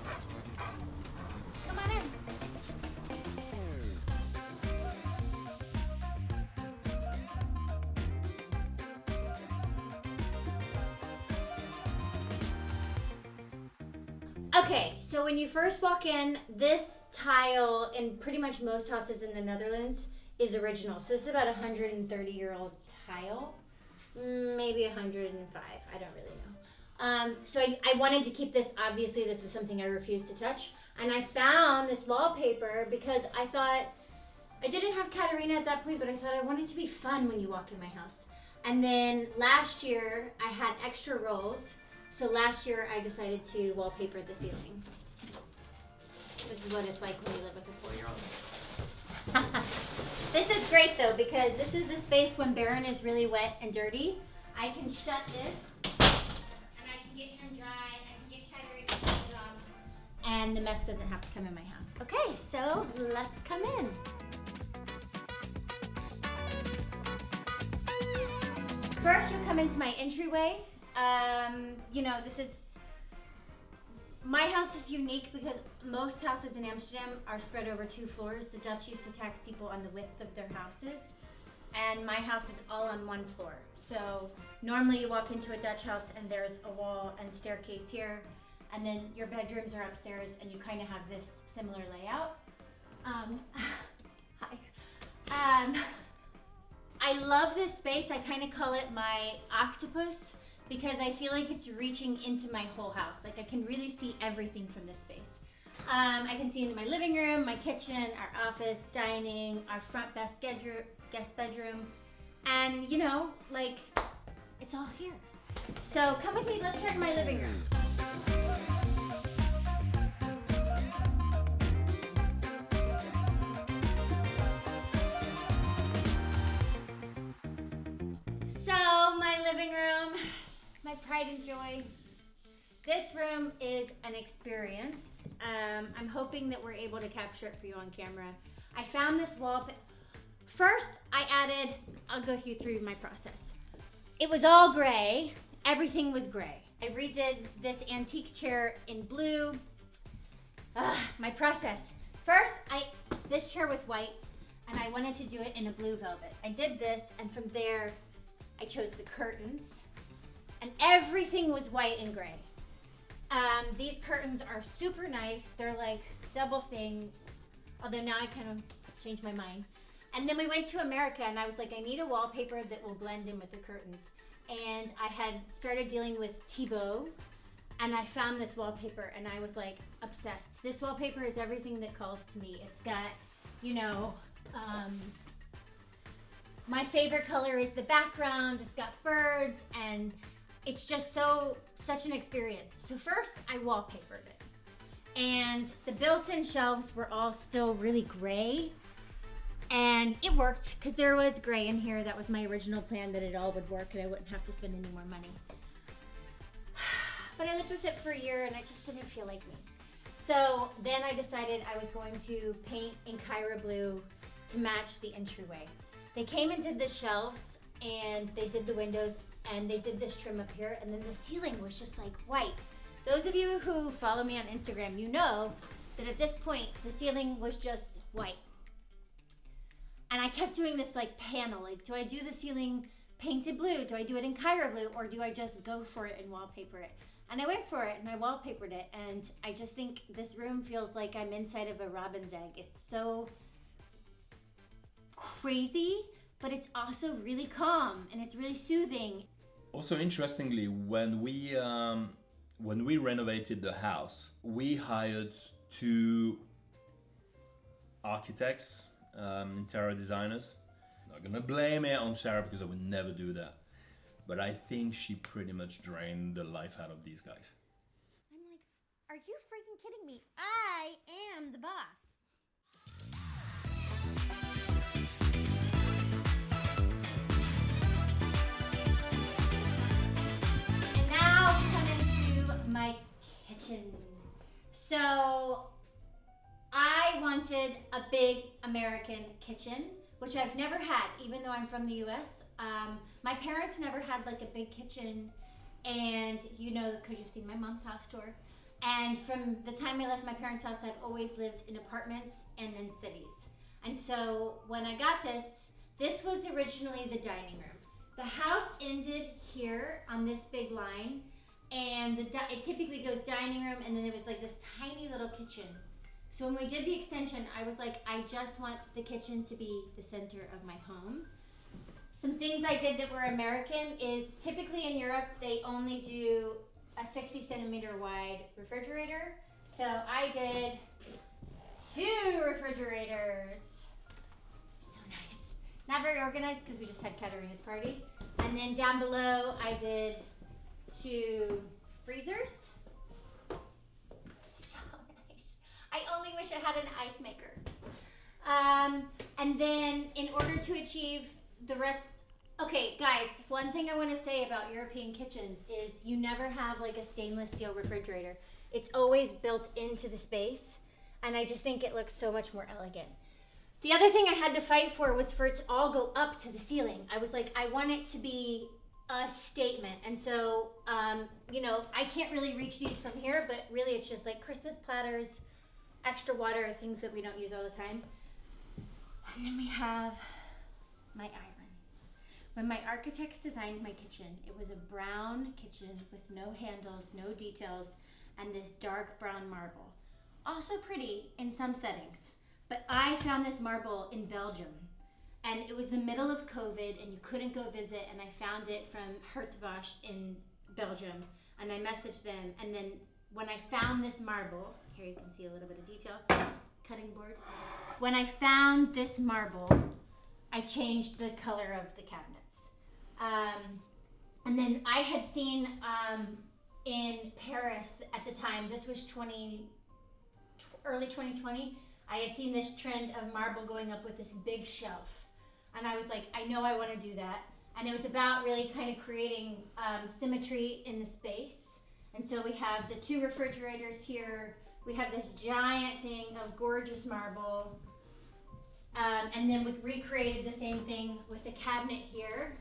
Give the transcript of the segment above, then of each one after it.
Hi. Come on in. Okay, so when you first walk in, this tile in pretty much most houses in the Netherlands is original. So this is about a 130-year-old tile, maybe 105. I don't really know. So I wanted to keep this. Obviously, this was something I refused to touch. And I found this wallpaper because I thought, I didn't have Katarina at that point, but I thought I wanted to be fun when you walk in my house. And then last year, I had extra rolls. So last year, I decided to wallpaper the ceiling. This is what it's like when you live with a 4-year-old. This is great though, because this is the space when Baron is really wet and dirty. I can shut this, and I can get him dry, I can get Katarina to the job, and the mess doesn't have to come in my house. Okay, so let's come in. First, you'll come into my entryway. You know, my house is unique because most houses in Amsterdam are spread over 2 floors. The Dutch used to tax people on the width of their houses, and my house is all on 1 floor. So normally you walk into a Dutch house and there's a wall and staircase here, and then your bedrooms are upstairs, and you kind of have this similar layout. Hi. I love this space. I kind of call it my octopus because I feel like it's reaching into my whole house. Like I can really see everything from this space. I can see into my living room, my kitchen, our office, dining, our front guest bedroom, and you know, like it's all here. So come with me, let's start in my living room. So my living room, my pride and joy. This room is an experience. I'm hoping that we're able to capture it for you on camera. I found this wallpaper. First, I'll go you through my process. It was all gray. Everything was gray. I redid this antique chair in blue. My process. First, this chair was white, and I wanted to do it in a blue velvet. I did this, and from there, I chose the curtains, and everything was white and gray. These curtains are super nice. They're like double thing, although now I kind of changed my mind. And then we went to America, and I was like, I need a wallpaper that will blend in with the curtains. And I had started dealing with Thibaut, and I found this wallpaper, and I was like obsessed. This wallpaper is everything that calls to me. It's got, you know, my favorite color is the background. It's got birds, and it's just such an experience. So first, I wallpapered it. And the built-in shelves were all still really gray. And it worked, because there was gray in here. That was my original plan, that it all would work and I wouldn't have to spend any more money. But I lived with it for a year, and it just didn't feel like me. So then I decided I was going to paint in Kyra blue to match the entryway. They came and did the shelves, and they did the windows, and they did this trim up here, and then the ceiling was just like white. Those of you who follow me on Instagram, you know that at this point, the ceiling was just white. And I kept doing this like panel, like do I do the ceiling painted blue? Do I do it in Kyra blue, or do I just go for it and wallpaper it? And I went for it, and I wallpapered it, and I just think this room feels like I'm inside of a robin's egg. It's so crazy, but it's also really calm, and it's really soothing. Also, interestingly, when we renovated the house, we hired 2 architects, interior designers. Not gonna blame it on Sarah because I would never do that, but I think she pretty much drained the life out of these guys. I'm like, are you freaking kidding me? I am the boss. And now we come into my kitchen. So I wanted a big American kitchen, which I've never had, even though I'm from the US. My parents never had like a big kitchen, and you know, because you've seen my mom's house tour. And from the time I left my parents' house, I've always lived in apartments and in cities. And so when I got this, this was originally the dining room. The house ended here on this big line, and it typically goes dining room, and then there was like this tiny little kitchen. So when we did the extension, I was like, I just want the kitchen to be the center of my home. Some things I did that were American is typically in Europe, they only do a 60 centimeter wide refrigerator. So I did 2 refrigerators. So nice. Not very organized because we just had Katarina's party. And then down below, I did 2 freezers. So nice. I only wish I had an ice maker. And then in order to achieve the rest, okay guys, one thing I want to say about European kitchens is you never have like a stainless steel refrigerator. It's always built into the space, and I just think it looks so much more elegant. The other thing I had to fight for was for it to all go up to the ceiling. I was like, I want it to be a statement. And so, you know, I can't really reach these from here, but really it's just like Christmas platters, extra water, things that we don't use all the time. And then we have my island. When my architects designed my kitchen, it was a brown kitchen with no handles, no details, and this dark brown marble. Also pretty in some settings. But I found this marble in Belgium, and it was the middle of COVID and you couldn't go visit, and I found it from Hertebosch in Belgium, and I messaged them, and then when I found this marble, here you can see a little bit of detail, cutting board. When I found this marble, I changed the color of the cabinets. And then I had seen in Paris at the time, this was early 2020, I had seen this trend of marble going up with this big shelf. And I was like, I know I want to do that. And it was about really kind of creating symmetry in the space. And so we have the 2 refrigerators here. We have this giant thing of gorgeous marble. And then we've recreated the same thing with the cabinet here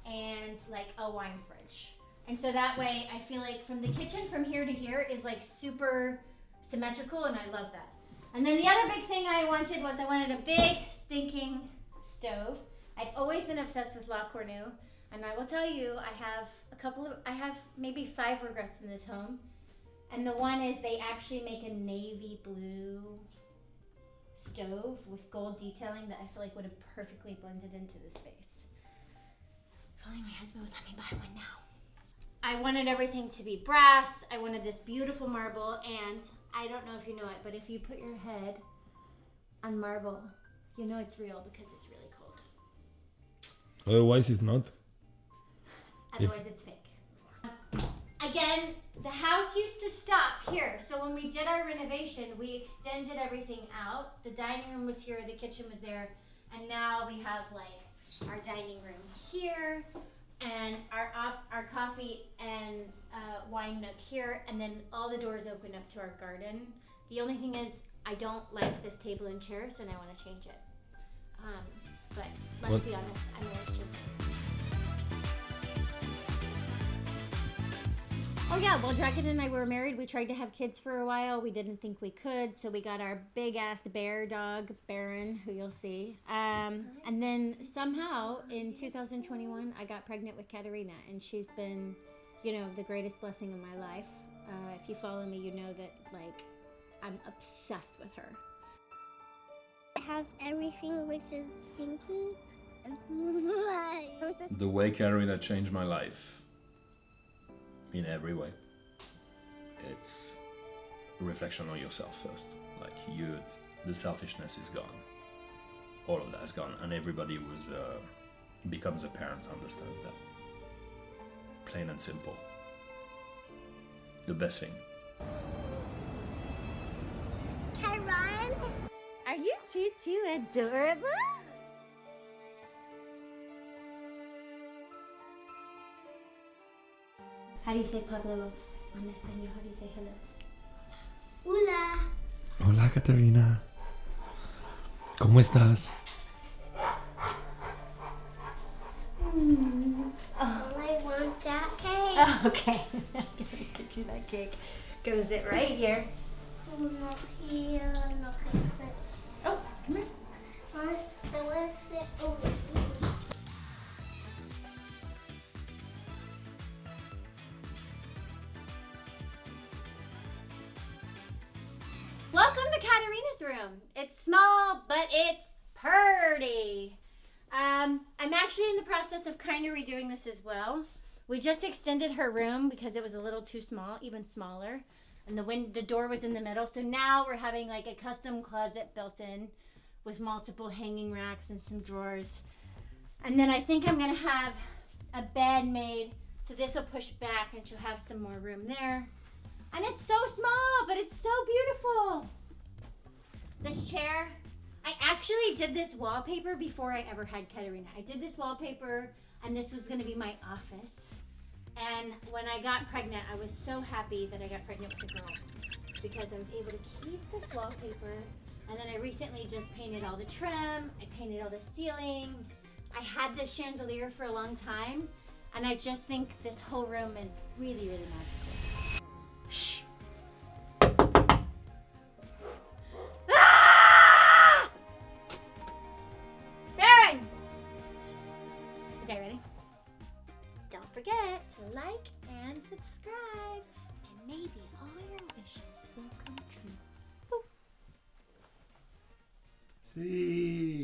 and like a wine fridge. And so that way I feel like from the kitchen from here to here is like super symmetrical, and I love that. And then the other big thing I wanted a big stinking stove. I've always been obsessed with La Cornue, and I will tell you, I have maybe 5 regrets in this home. And the one is they actually make a navy blue stove with gold detailing that I feel like would have perfectly blended into the space. If only my husband would let me buy one now. I wanted everything to be brass. I wanted this beautiful marble, and I don't know if you know it, but if you put your head on marble, you know it's real because it's really cold. Otherwise it's not. Otherwise it's fake. Again, the house used to stop here. So when we did our renovation, we extended everything out. The dining room was here, the kitchen was there, and now we have like our dining room here, and our coffee and wine nook here, and then all the doors open up to our garden. The only thing is I don't like this table and chairs, and I want to change it. But let's be honest, I'm married to. Oh yeah, while Dragon and I were married, we tried to have kids for a while. We didn't think we could, so we got our big ass bear dog, Baron, who you'll see. And then somehow in 2021, I got pregnant with Katarina, and she's been, you know, the greatest blessing in my life. If you follow me, you know that like I'm obsessed with her. I have everything which is stinky and The way Katarina changed my life, in every way, it's a reflection on yourself first. Like the selfishness is gone. All of that is gone, and everybody who's becomes a parent understands that. Plain and simple. The best thing. Karen? Are you too adorable? How do you say Pablo on Espanol? How do you say hello? Hola. Hola, Caterina. ¿Cómo estás? I want that cake. Oh, okay. I'm gonna get you that cake. Gonna sit right here. Not here, not gonna sit. Oh, come here. I want to sit over here. Welcome to Katarina's room. It's small, but it's pretty. I'm actually in the process of kind of redoing this as well. We just extended her room because it was a little too small, even smaller. And the door was in the middle. So now we're having like a custom closet built in with multiple hanging racks and some drawers. And then I think I'm gonna have a bed made so this will push back and she'll have some more room there. And it's so small, but it's so beautiful. This chair, I actually did this wallpaper before I ever had Katarina. I did this wallpaper and this was gonna be my office. And when I got pregnant, I was so happy that I got pregnant with a girl because I was able to keep this wallpaper. And then I recently just painted all the trim. I painted all the ceiling. I had this chandelier for a long time. And I just think this whole room is really, really magical. Shh. Ah! Baron! Okay, ready? Don't forget to like and subscribe, and maybe all your wishes will come true. Boop. Sí.